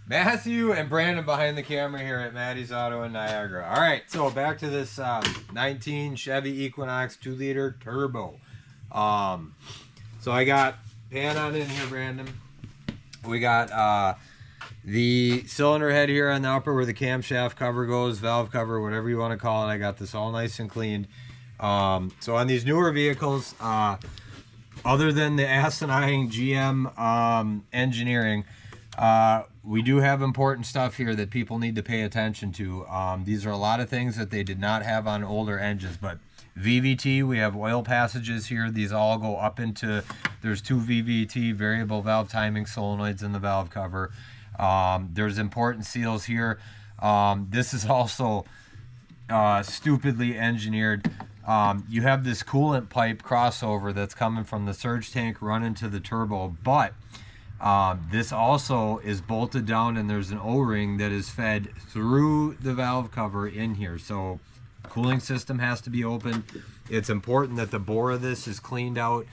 Matthew and Brandon behind the camera here at Maddie's Auto in Niagara. All right, so back to this 19 Chevy Equinox 2-liter turbo. So I got pan on in here, Brandon. We got the cylinder head here on the upper where the camshaft cover goes, valve cover, whatever you want to call it. I got this all nice and cleaned. So on these newer vehicles, other than the asinine GM engineering, we do have important stuff here that people need to pay attention to. These are a lot of things that they did not have on older engines, but VVT, we have oil passages here. These all go up into, there's 2 VVT, variable valve timing solenoids in the valve cover. There's important seals here. This is also stupidly engineered. You have this coolant pipe crossover that's coming from the surge tank running to the turbo, but this also is bolted down and there's an O-ring that is fed through the valve cover in here. So cooling system has to be open. It's important that the bore of this is cleaned out,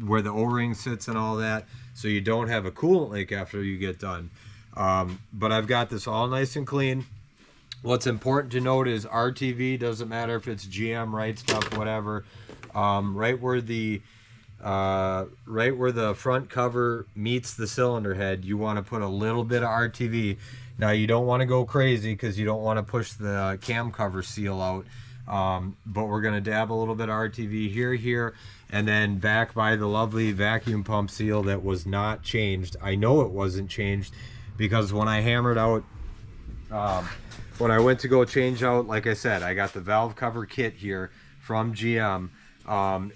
where the O-ring sits and all that, so you don't have a coolant leak after you get done. But I've got this all nice and clean. What's important to note is RTV, doesn't matter if it's GM, right stuff, whatever. Right where the front cover meets the cylinder head, you want to put a little bit of RTV. Now you don't want to go crazy because you don't want to push the cam cover seal out, but we're going to dab a little bit of RTV here, and then back by the lovely vacuum pump seal that was not changed. I know it wasn't changed because when I hammered out, when I went to go change out, like I said, I got the valve cover kit here from GM.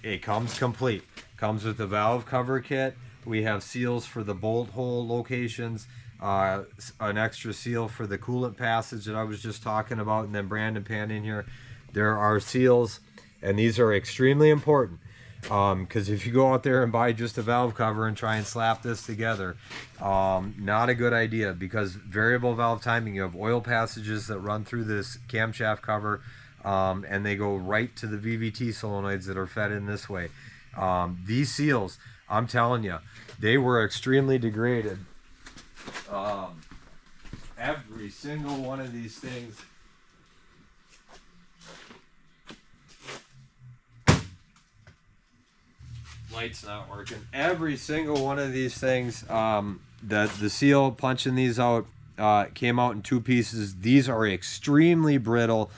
It comes complete. Comes with the valve cover kit. We have seals for the bolt hole locations, an extra seal for the coolant passage that I was just talking about, and then Brandon pan in here. There are seals, and these are extremely important, because if you go out there and buy just a valve cover and try and slap this together, not a good idea, because variable valve timing, you have oil passages that run through this camshaft cover, and they go right to the VVT solenoids that are fed in this way. These seals, I'm telling you, they were extremely degraded. Every single one of these things, light's not working. Every single one of these things, the seal punching these out came out in 2 pieces. These are extremely brittle.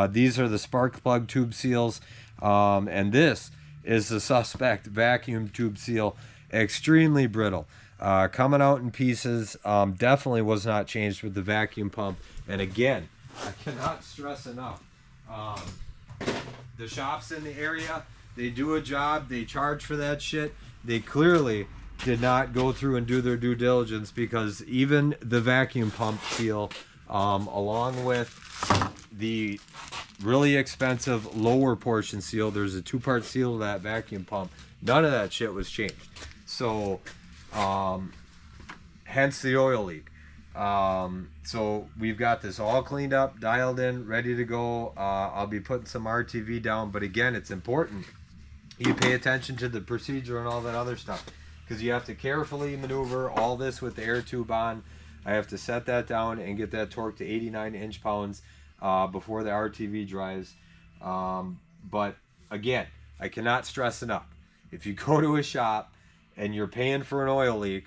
These are the spark plug tube seals, and this is the suspect vacuum tube seal, extremely brittle, coming out in pieces. Definitely was not changed with the vacuum pump. And again, I cannot stress enough, the shops in the area, they do a job, they charge for that shit. They clearly did not go through and do their due diligence, because even the vacuum pump seal, along with the really expensive lower portion seal, there's a 2-part seal to that vacuum pump, none of that shit was changed. So hence the oil leak. So we've got this all cleaned up, dialed in, ready to go. I'll be putting some RTV down, but again, it's important you pay attention to the procedure and all that other stuff, because you have to carefully maneuver all this with the air tube on. I have to set that down and get that torque to 89 inch-pounds before the RTV dries. But again, I cannot stress enough, if you go to a shop and you're paying for an oil leak,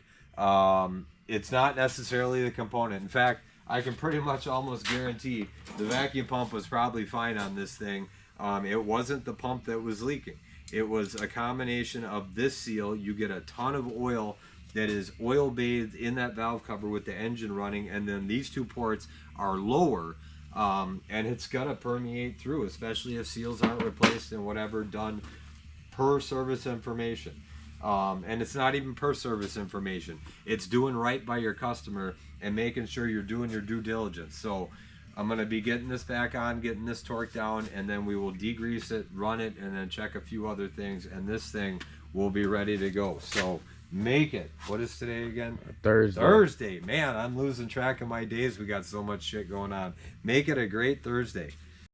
it's not necessarily the component. In fact, I can pretty much almost guarantee the vacuum pump was probably fine on this thing. It wasn't the pump that was leaking. It was a combination of this seal. You get a ton of oil that is oil bathed in that valve cover with the engine running, and then these 2 ports are lower, and it's gonna permeate through, especially if seals aren't replaced and whatever done per service information. And it's not even per service information, it's doing right by your customer and making sure you're doing your due diligence. So I'm going to be getting this back on, getting this torque down, and then we will degrease it, run it, and then check a few other things, and this thing will be ready to go. So make it. What is today again? Thursday. Thursday. Man, I'm losing track of my days. We got so much shit going on. Make it a great Thursday.